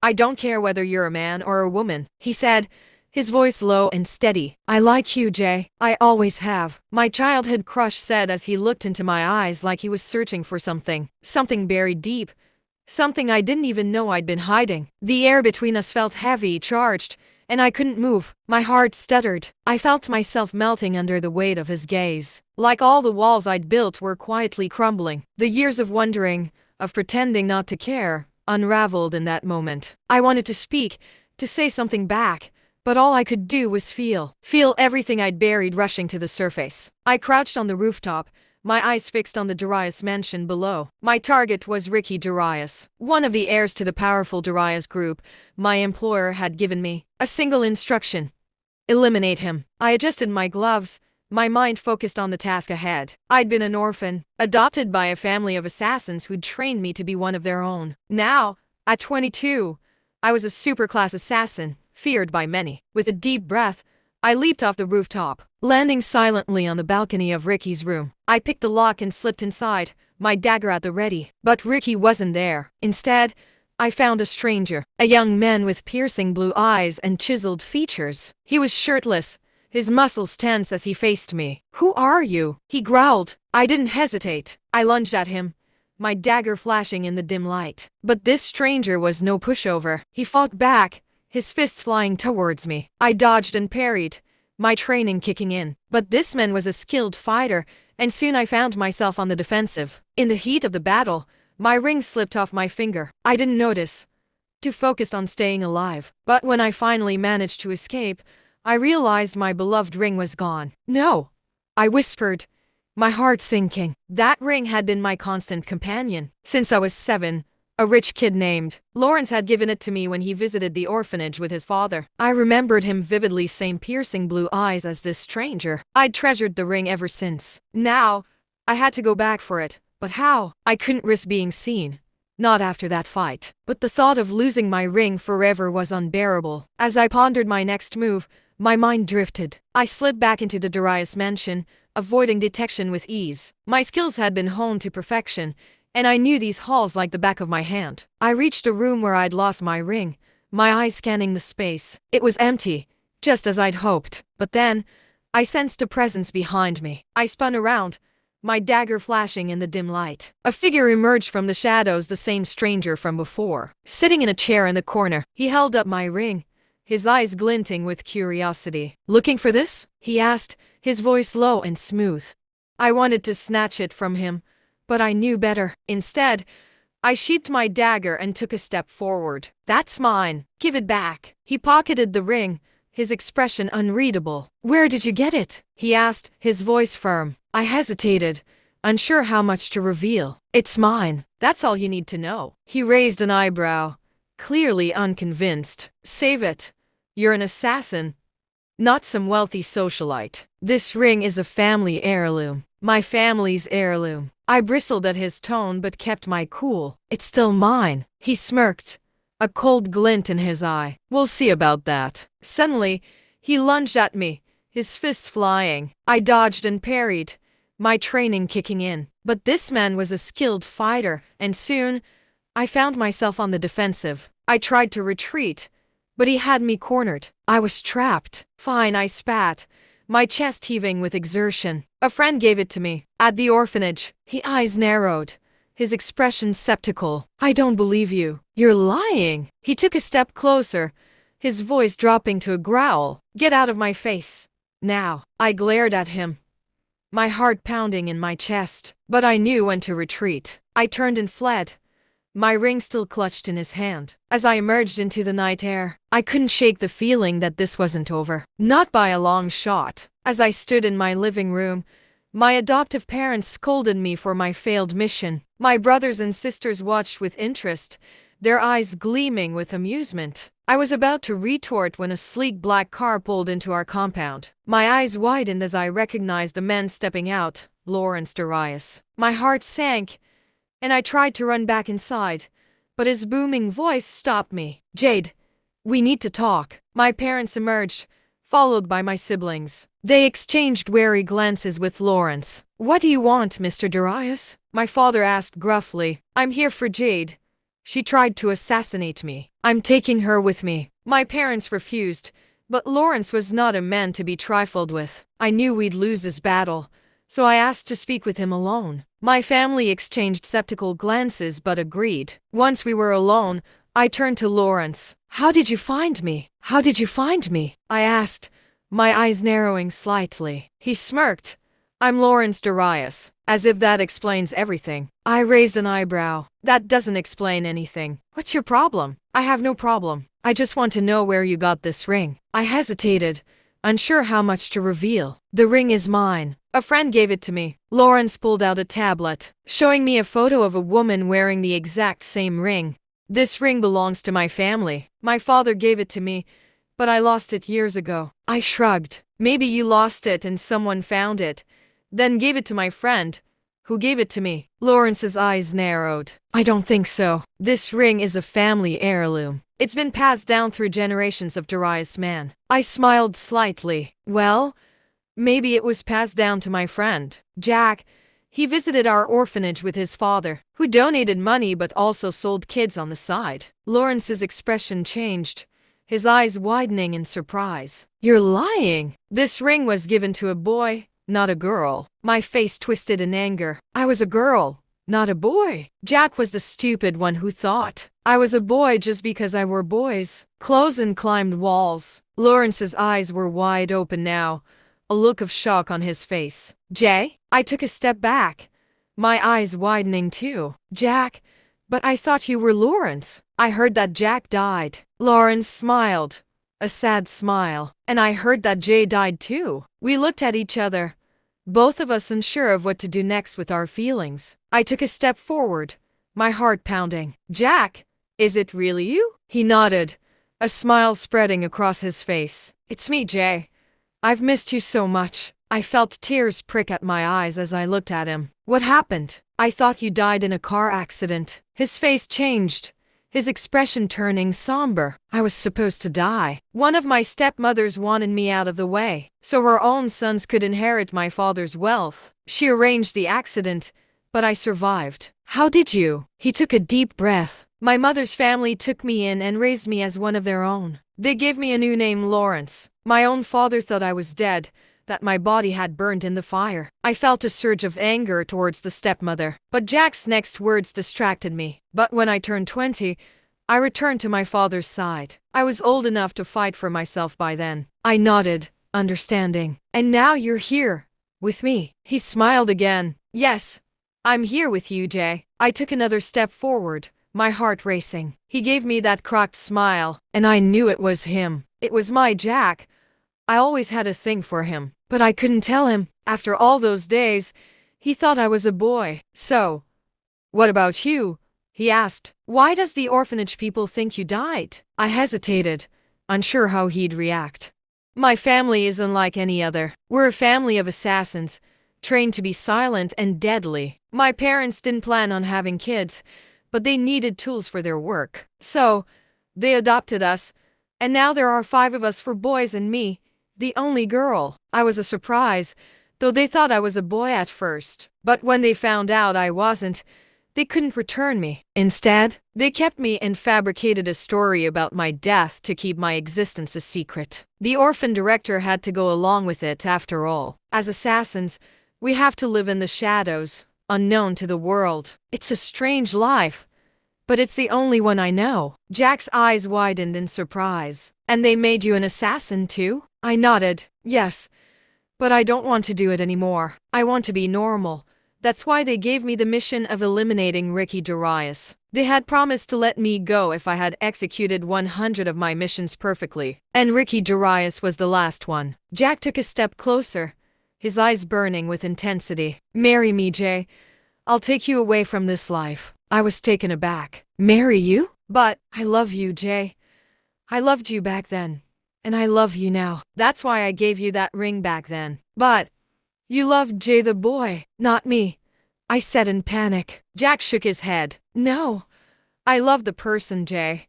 I don't care whether you're a man or a woman, he said, his voice low and steady. I like you, Jay. I always have, my childhood crush said as he looked into my eyes like he was searching for something buried deep, something I didn't even know I'd been hiding. The air between us felt heavy, charged, and I couldn't move. My heart stuttered. I felt myself melting under the weight of his gaze. Like all the walls I'd built were quietly crumbling. The years of wondering, of pretending not to care, unraveled in that moment. I wanted to speak, to say something back, but all I could do was feel everything I'd buried rushing to the surface. I crouched on the rooftop, my eyes fixed on the Darius mansion below. My target was Ricky Darius, one of the heirs to the powerful Darius group. My employer had given me a single instruction: eliminate him. I adjusted my gloves, my mind focused on the task ahead. I'd been an orphan, adopted by a family of assassins who'd trained me to be one of their own. Now, at 22, I was a superclass assassin, feared by many. With a deep breath, I leaped off the rooftop, landing silently on the balcony of Ricky's room. I picked the lock and slipped inside, my dagger at the ready. But Ricky wasn't there. Instead, I found a stranger, a young man with piercing blue eyes and chiseled features. He was shirtless, his muscles tense as he faced me. "Who are you?" he growled. I didn't hesitate. I lunged at him, my dagger flashing in the dim light. But this stranger was no pushover. He fought back, his fists flying towards me. I dodged and parried, my training kicking in. But this man was a skilled fighter, and soon I found myself on the defensive. In the heat of the battle, my ring slipped off my finger. I didn't notice, too focused on staying alive. But when I finally managed to escape, I realized my beloved ring was gone. "No," I whispered, my heart sinking. That ring had been my constant companion since I was 7. A rich kid named Lawrence had given it to me when he visited the orphanage with his father. I remembered him vividly, same piercing blue eyes as this stranger. I'd treasured the ring ever since. Now, I had to go back for it. But how? I couldn't risk being seen. Not after that fight. But the thought of losing my ring forever was unbearable. As I pondered my next move, my mind drifted. I slid back into the Darius mansion, avoiding detection with ease. My skills had been honed to perfection, and I knew these halls like the back of my hand. I reached a room where I'd lost my ring, my eyes scanning the space. It was empty, just as I'd hoped. But then, I sensed a presence behind me. I spun around, my dagger flashing in the dim light. A figure emerged from the shadows, the same stranger from before. Sitting in a chair in the corner, he held up my ring, his eyes glinting with curiosity. "Looking for this?" he asked, his voice low and smooth. I wanted to snatch it from him, but I knew better. Instead, I sheathed my dagger and took a step forward. "That's mine. Give it back." He pocketed the ring, his expression unreadable. "Where did you get it?" he asked, his voice firm. I hesitated, unsure how much to reveal. "It's mine. That's all you need to know." He raised an eyebrow, clearly unconvinced. "Save it. You're an assassin, not some wealthy socialite. This ring is a family heirloom. My family's heirloom." I bristled at his tone but kept my cool. "It's still mine." He smirked, a cold glint in his eye. "We'll see about that." Suddenly, he lunged at me, his fists flying. I dodged and parried, my training kicking in. But this man was a skilled fighter, and soon, I found myself on the defensive. I tried to retreat, but he had me cornered. I was trapped. "Fine," I spat, my chest heaving with exertion. "A friend gave it to me, at the orphanage." His eyes narrowed, his expression skeptical. "I don't believe you. You're lying." He took a step closer, his voice dropping to a growl. "Get out of my face. Now." I glared at him, my heart pounding in my chest. But I knew when to retreat. I turned and fled, my ring still clutched in his hand. As I emerged into the night air, I couldn't shake the feeling that this wasn't over. Not by a long shot. As I stood in my living room, my adoptive parents scolded me for my failed mission. My brothers and sisters watched with interest, their eyes gleaming with amusement. I was about to retort when a sleek black car pulled into our compound. My eyes widened as I recognized the man stepping out, Lawrence Darius. My heart sank, and I tried to run back inside, but his booming voice stopped me. "Jade, we need to talk." My parents emerged, followed by my siblings. They exchanged wary glances with Lawrence. "What do you want, Mr. Darius?" my father asked gruffly. "I'm here for Jade. She tried to assassinate me. I'm taking her with me. My parents refused, but Lawrence was not a man to be trifled with. I knew we'd lose this battle, so I asked to speak with him alone. My family exchanged skeptical glances but agreed. Once we were alone, I turned to Lawrence. How did you find me? How did you find me? I asked, my eyes narrowing slightly. He smirked. I'm Lawrence Darius, as if that explains everything. I raised an eyebrow. That doesn't explain anything. What's your problem? I have no problem. I just want to know where you got this ring. I hesitated, unsure how much to reveal. The ring is mine. A friend gave it to me. Lawrence pulled out a tablet, showing me a photo of a woman wearing the exact same ring. This ring belongs to my family. My father gave it to me, but I lost it years ago. I shrugged. Maybe you lost it and someone found it, then gave it to my friend, who gave it to me. Lawrence's eyes narrowed. I don't think so. This ring is a family heirloom. It's been passed down through generations of Darius man. I smiled slightly. Well, maybe it was passed down to my friend, Jack. He visited our orphanage with his father, who donated money but also sold kids on the side. Lawrence's expression changed, his eyes widening in surprise. You're lying. This ring was given to a boy, not a girl. My face twisted in anger. I was a girl, not a boy. Jack was the stupid one who thought I was a boy just because I wore boys' clothes and climbed walls. Lawrence's eyes were wide open now, a look of shock on his face. Jay? I took a step back, my eyes widening too. Jack? But I thought you were Lawrence. I heard that Jack died. Lawrence smiled, a sad smile. And I heard that Jay died too. We looked at each other, both of us unsure of what to do next with our feelings. I took a step forward, my heart pounding. Jack, is it really you? He nodded, a smile spreading across his face. It's me, Jay. I've missed you so much. I felt tears prick at my eyes as I looked at him. What happened? I thought you died in a car accident. His face changed, his expression turning somber. I was supposed to die. One of my stepmothers wanted me out of the way, so her own sons could inherit my father's wealth. She arranged the accident, but I survived. How did you? He took a deep breath. My mother's family took me in and raised me as one of their own. They gave me a new name, Lawrence. My own father thought I was dead, that my body had burned in the fire. I felt a surge of anger towards the stepmother, but Jack's next words distracted me. But when I turned 20, I returned to my father's side. I was old enough to fight for myself by then. I nodded, understanding. And now you're here, with me. He smiled again. Yes, I'm here with you, Jay. I took another step forward, my heart racing. He gave me that cracked smile, and I knew it was him. It was my Jack. I always had a thing for him, but I couldn't tell him. After all those days, he thought I was a boy. So, what about you? He asked. Why does the orphanage people think you died? I hesitated, unsure how he'd react. My family is unlike any other. We're a family of assassins, trained to be silent and deadly. My parents didn't plan on having kids, but they needed tools for their work. So, they adopted us, and now there are 5 of us, 4 boys and me, the only girl. I was a surprise, though they thought I was a boy at first. But when they found out I wasn't, they couldn't return me. Instead, they kept me and fabricated a story about my death to keep my existence a secret. The orphan director had to go along with it after all. As assassins, we have to live in the shadows, unknown to the world. It's a strange life, but it's the only one I know. Jack's eyes widened in surprise. And they made you an assassin too? I nodded. Yes, but I don't want to do it anymore. I want to be normal. That's why they gave me the mission of eliminating Ricky Darius. They had promised to let me go if I had executed 100 of my missions perfectly. And Ricky Darius was the last one. Jack took a step closer, his eyes burning with intensity. Marry me, Jay. I'll take you away from this life. I was taken aback. Marry you? But I love you, Jay. I loved you back then, and I love you now. That's why I gave you that ring back then. But you loved Jay the boy, not me, I said in panic. Jack shook his head. No, I loved the person, Jay.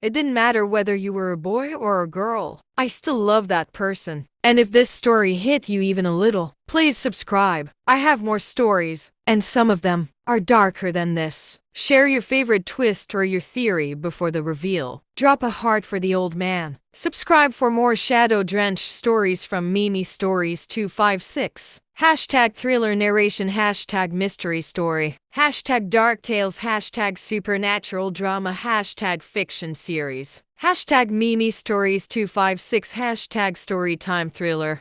It didn't matter whether you were a boy or a girl. I still love that person. And if this story hit you even a little, please subscribe. I have more stories, and some of them are darker than this. Share your favorite twist or your theory before the reveal. Drop a heart for the old man. Subscribe for more shadow-drenched stories from Mimi Stories 256. Hashtag thriller narration, hashtag mystery story, hashtag dark tales, hashtag supernatural drama, hashtag fiction series, hashtag Mimi Stories 256, hashtag storytime thriller.